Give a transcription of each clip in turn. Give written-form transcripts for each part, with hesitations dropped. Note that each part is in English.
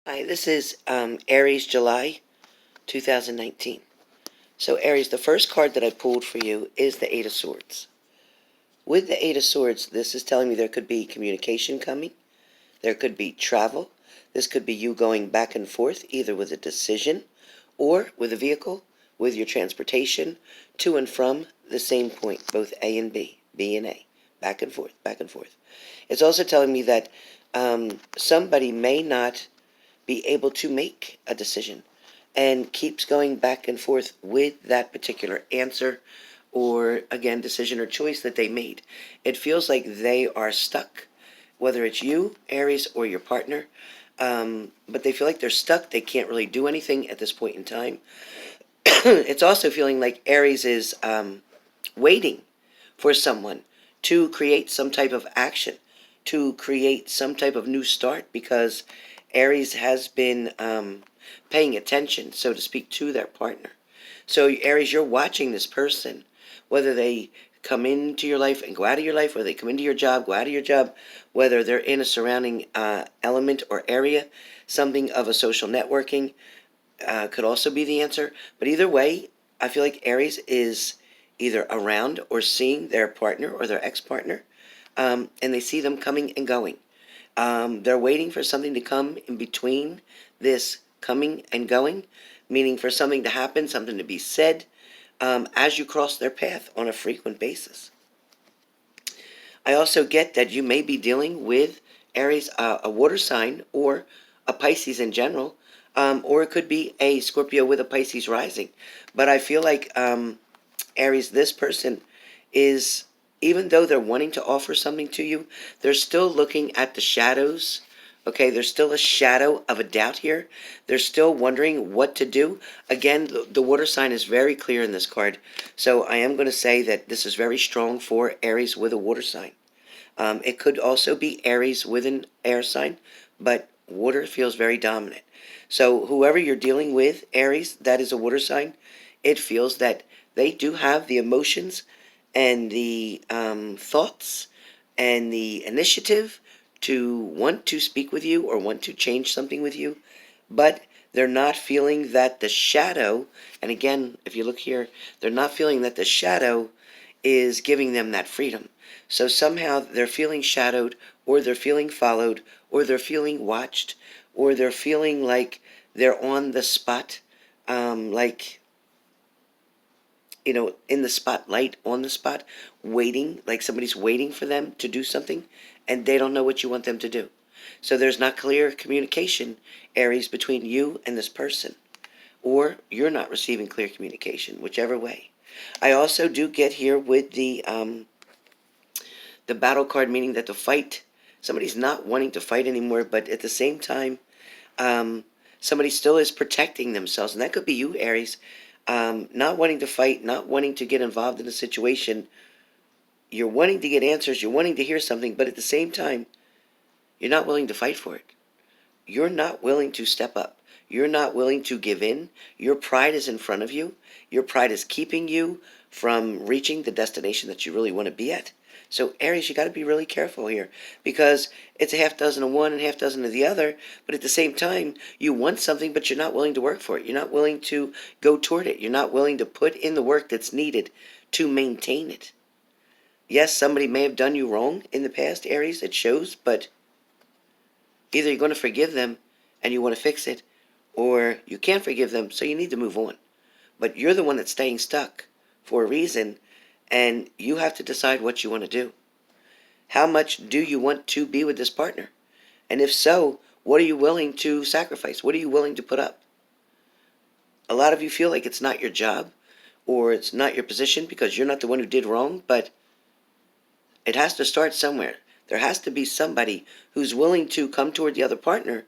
Hi, this is Aries, July 2019. So, Aries, the first card that I pulled for you is the Eight of Swords. With the Eight of Swords, this is telling me there could be communication coming. There could be travel. This could be you going back and forth, either with a decision or with a vehicle, with your transportation, to and from the same point, both A and B, B and A, back and forth, back and forth. It's also telling me that somebody may not be able to make a decision and keeps going back and forth with that particular answer or, again, decision or choice that they made. It feels like they are stuck, whether it's you, Aries, or your partner, but they feel like they're stuck. They can't really do anything at this point in time. It's also feeling like Aries is waiting for someone to create some type of action, to create some type of new start, because Aries has been paying attention, so to speak, to their partner. So, Aries, you're watching this person, whether they come into your life and go out of your life, whether they come into your job, go out of your job, whether they're in a surrounding element or area, something of a social networking could also be the answer. But either way, I feel like Aries is either around or seeing their partner or their ex-partner, and they see them coming and going. They're waiting for something to come in between this coming and going, meaning for something to happen, something to be said, as you cross their path on a frequent basis. I also get that you may be dealing with Aries, a water sign, or a Pisces in general, or it could be a Scorpio with a Pisces rising. But I feel like, Aries, this person is, even though they're wanting to offer something to you, they're still looking at the shadows. Okay, there's still a shadow of a doubt here. They're still wondering what to do. Again, the water sign is very clear in this card. So I am going to say that this is very strong for Aries with a water sign. It could also be Aries with an air sign, but water feels very dominant. So whoever you're dealing with, Aries, that is a water sign, it feels that they do have the emotions and the thoughts and the initiative to want to speak with you or want to change something with you, but they're not feeling that the shadow, and again, if you look here, they're not feeling that the shadow is giving them that freedom. So somehow they're feeling shadowed, or they're feeling followed, or they're feeling watched, or they're feeling like they're on the spot, like, in the spotlight, on the spot, waiting, like somebody's waiting for them to do something, and they don't know what you want them to do. So there's not clear communication, Aries, between you and this person, or you're not receiving clear communication, whichever way. I also do get here with the battle card, meaning that the fight, somebody's not wanting to fight anymore, but at the same time, somebody still is protecting themselves, and that could be you, Aries. Not wanting to fight, not wanting to get involved in a situation. You're wanting to get answers, you're wanting to hear something, but at the same time, you're not willing to fight for it. You're not willing to step up. You're not willing to give in. Your pride is in front of you. Your pride is keeping you from reaching the destination that you really want to be at. So, Aries, you got to be really careful here, because it's a half dozen of one and a half dozen of the other, but at the same time, you want something, but you're not willing to work for it. You're not willing to go toward it. You're not willing to put in the work that's needed to maintain it. Yes, somebody may have done you wrong in the past, Aries, it shows, but either you're going to forgive them and you want to fix it, or you can't forgive them, so you need to move on. But you're the one that's staying stuck for a reason, and you have to decide what you want to do. How much do you want to be with this partner? And if so, what are you willing to sacrifice? What are you willing to put up? A lot of you feel like it's not your job, or it's not your position because you're not the one who did wrong, but it has to start somewhere. There has to be somebody who's willing to come toward the other partner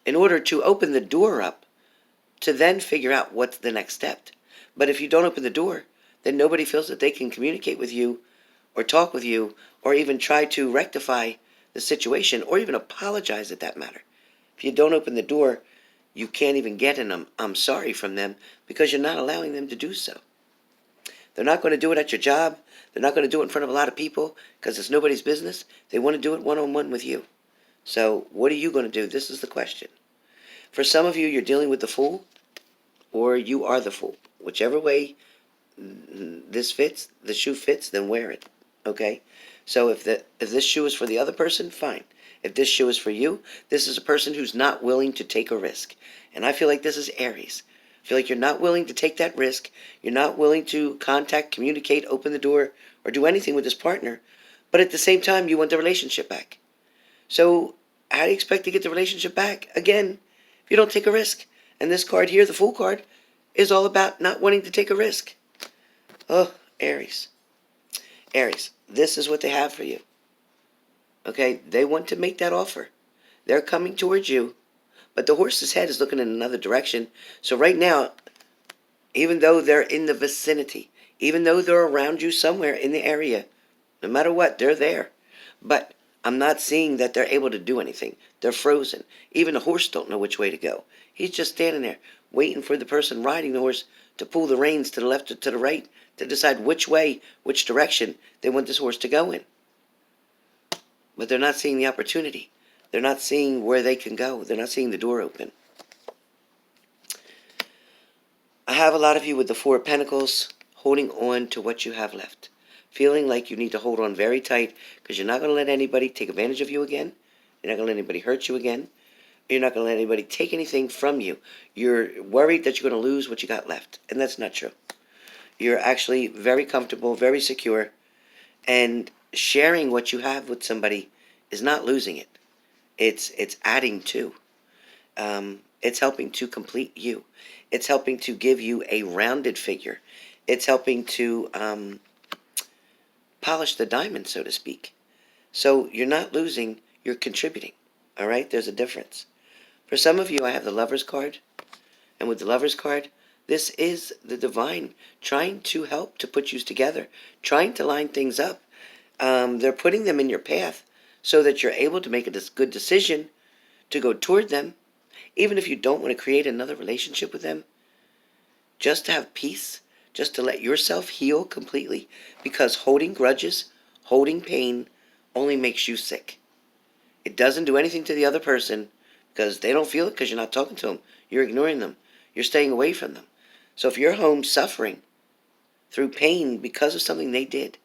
in order to open the door up to then figure out what's the next step. But if you don't open the door, then nobody feels that they can communicate with you or talk with you or even try to rectify the situation or even apologize at that matter. If you don't open the door, you can't even get an I'm sorry from them because you're not allowing them to do so. They're not going to do it at your job. They're not going to do it in front of a lot of people because it's nobody's business. They want to do it one-on-one with you. So what are you going to do? This is the question. For some of you, you're dealing with the Fool, or you are the Fool. Whichever way this fits, the shoe fits, then wear it. Okay? So if this shoe is for the other person, fine. If this shoe is for you, this is a person who's not willing to take a risk. And I feel like this is Aries. I feel like you're not willing to take that risk. You're not willing to contact, communicate, open the door, or do anything with this partner. But at the same time, you want the relationship back. So how do you expect to get the relationship back? Again, if you don't take a risk. And this card here, the Fool card, is all about not wanting to take a risk. Oh, Aries. Aries, this is what they have for you. Okay, they want to make that offer. They're coming towards you, but the horse's head is looking in another direction. So right now, even though they're in the vicinity, even though they're around you somewhere in the area, no matter what, they're there. But I'm not seeing that they're able to do anything. They're frozen. Even the horse don't know which way to go. He's just standing there, waiting for the person riding the horse to pull the reins to the left or to the right to decide which way, which direction they want this horse to go in. But they're not seeing the opportunity. They're not seeing where they can go. They're not seeing the door open. I have a lot of you with the Four of Pentacles holding on to what you have left. Feeling like you need to hold on very tight because you're not going to let anybody take advantage of you again. You're not going to let anybody hurt you again. You're not going to let anybody take anything from you. You're worried that you're going to lose what you got left. And that's not true. You're actually very comfortable, very secure. And sharing what you have with somebody is not losing it. It's adding to. It's helping to complete you. It's helping to give you a rounded figure. It's helping to polish the diamond, so to speak. So you're not losing, you're contributing. All right? There's a difference. For some of you, I have the Lover's card. And with the Lover's card, this is the divine trying to help to put you together, trying to line things up. They're putting them in your path so that you're able to make a good decision to go toward them, even if you don't want to create another relationship with them, just to have peace, just to let yourself heal completely, because holding grudges, holding pain, only makes you sick. It doesn't do anything to the other person because they don't feel it because you're not talking to them. You're ignoring them. You're staying away from them. So if you're home suffering through pain because of something they did,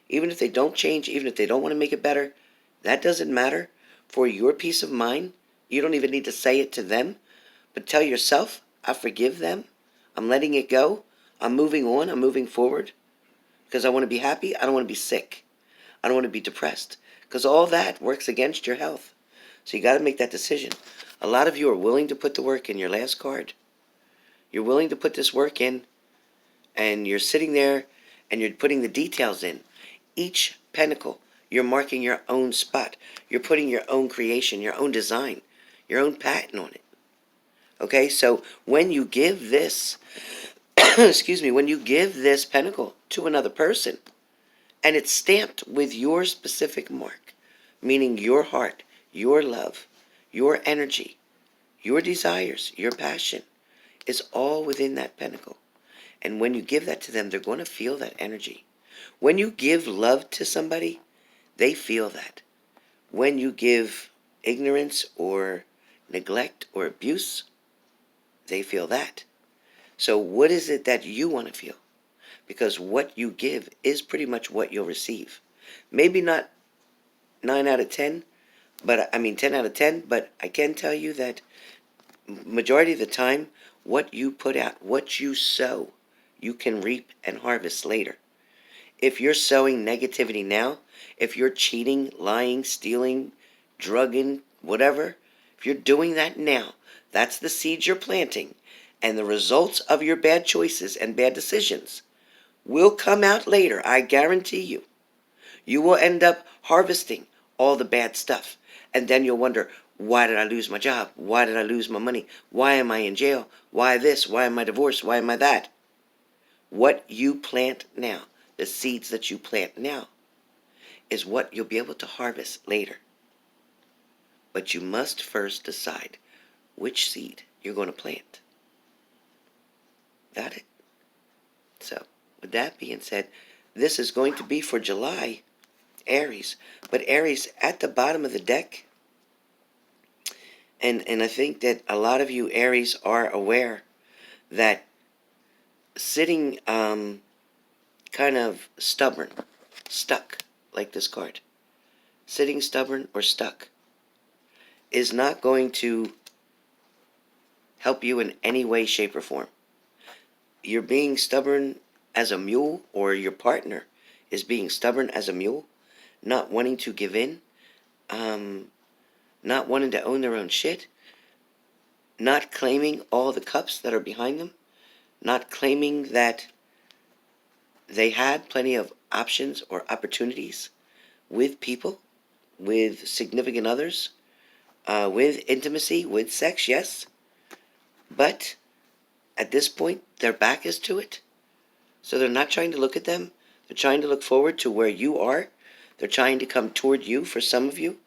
even if they don't change, even if they don't want to make it better, that doesn't matter. For your peace of mind, you don't even need to say it to them, but tell yourself, I forgive them. I'm letting it go. I'm moving on. I'm moving forward because I want to be happy. I don't want to be sick. I don't want to be depressed because all that works against your health. So you got to make that decision. A lot of you are willing to put the work in. Your last card. You're willing to put this work in, and you're sitting there and you're putting the details in. Each pentacle, you're marking your own spot. You're putting your own creation, your own design, your own patent on it. Okay, so when you give this, excuse me, when you give this pentacle to another person, and it's stamped with your specific mark, meaning your heart, your love, your energy, your desires, your passion, is all within that pentacle. And when you give that to them, they're going to feel that energy. When you give love to somebody, they feel that. When you give ignorance or neglect or abuse, they feel that. So what is it that you want to feel? Because what you give is pretty much what you'll receive. Maybe not 9 out of 10, but 10 out of 10, but I can tell you that majority of the time, what you put out, what you sow, you can reap and harvest later. If you're sowing negativity now, if you're cheating, lying, stealing, drugging, whatever, if you're doing that now, that's the seeds you're planting. And the results of your bad choices and bad decisions will come out later, I guarantee you. You will end up harvesting all the bad stuff. And then you'll wonder, why did I lose my job? Why did I lose my money? Why am I in jail? Why this? Why am I divorced? Why am I that? What you plant now, the seeds that you plant now, is what you'll be able to harvest later. But you must first decide which seed you're going to plant. Got it? So, with that being said, this is going to be for July, Aries. But Aries, at the bottom of the deck, And I think that a lot of you Aries are aware that sitting kind of stubborn, stuck, like this card, sitting stubborn or stuck is not going to help you in any way, shape, or form. You're being stubborn as a mule, or your partner is being stubborn as a mule, not wanting to give in, not wanting to own their own shit, not claiming all the cups that are behind them, not claiming that they had plenty of options or opportunities with people, with significant others, with intimacy, with sex, yes. But at this point, their back is to it. So they're not trying to look at them. They're trying to look forward to where you are. They're trying to come toward you for some of you.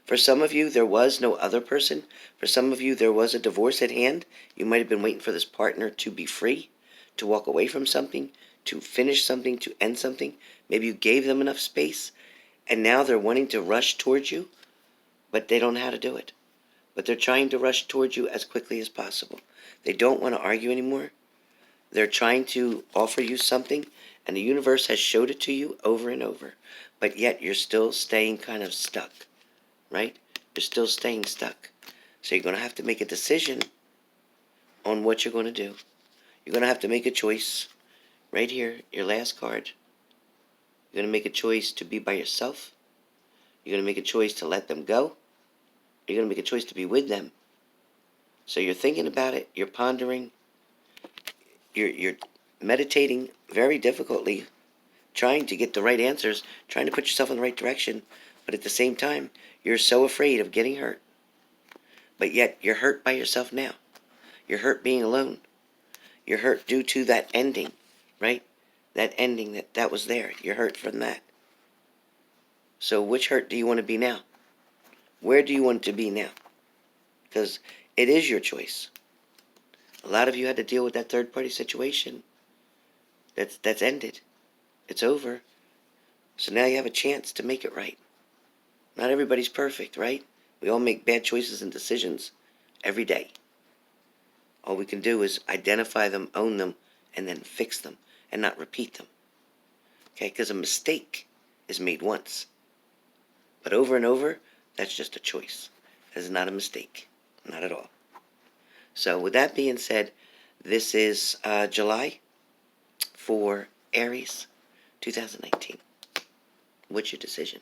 For some of you, there was no other person. For some of you, there was a divorce at hand. You might have been waiting for this partner to be free, to walk away from something, to finish something, to end something. Maybe you gave them enough space, and now they're wanting to rush towards you, but they don't know how to do it. But they're trying to rush towards you as quickly as possible. They don't want to argue anymore. They're trying to offer you something, and the universe has showed it to you over and over. But yet you're still staying kind of stuck, right? You're still staying stuck. So you're going to have to make a decision on what you're going to do. You're going to have to make a choice. Right here, your last card. You're going to make a choice to be by yourself. You're going to make a choice to let them go. You're going to make a choice to be with them. So you're thinking about it. You're pondering. You're meditating very difficultly, trying to get the right answers, trying to put yourself in the right direction. But at the same time, you're so afraid of getting hurt. But yet, you're hurt by yourself now. You're hurt being alone. You're hurt due to that ending, right? That ending that was there. You're hurt from that. So which hurt do you want to be now? Where do you want to be now? Because it is your choice. A lot of you had to deal with that third-party situation. That's ended. It's over. So now you have a chance to make it right. Not everybody's perfect, right? We all make bad choices and decisions every day. All we can do is identify them, own them, and then fix them, and not repeat them. Okay? Because a mistake is made once. But over and over, that's just a choice. That is not a mistake. Not at all. So with that being said, this is July for Aries 2019. What's your decision?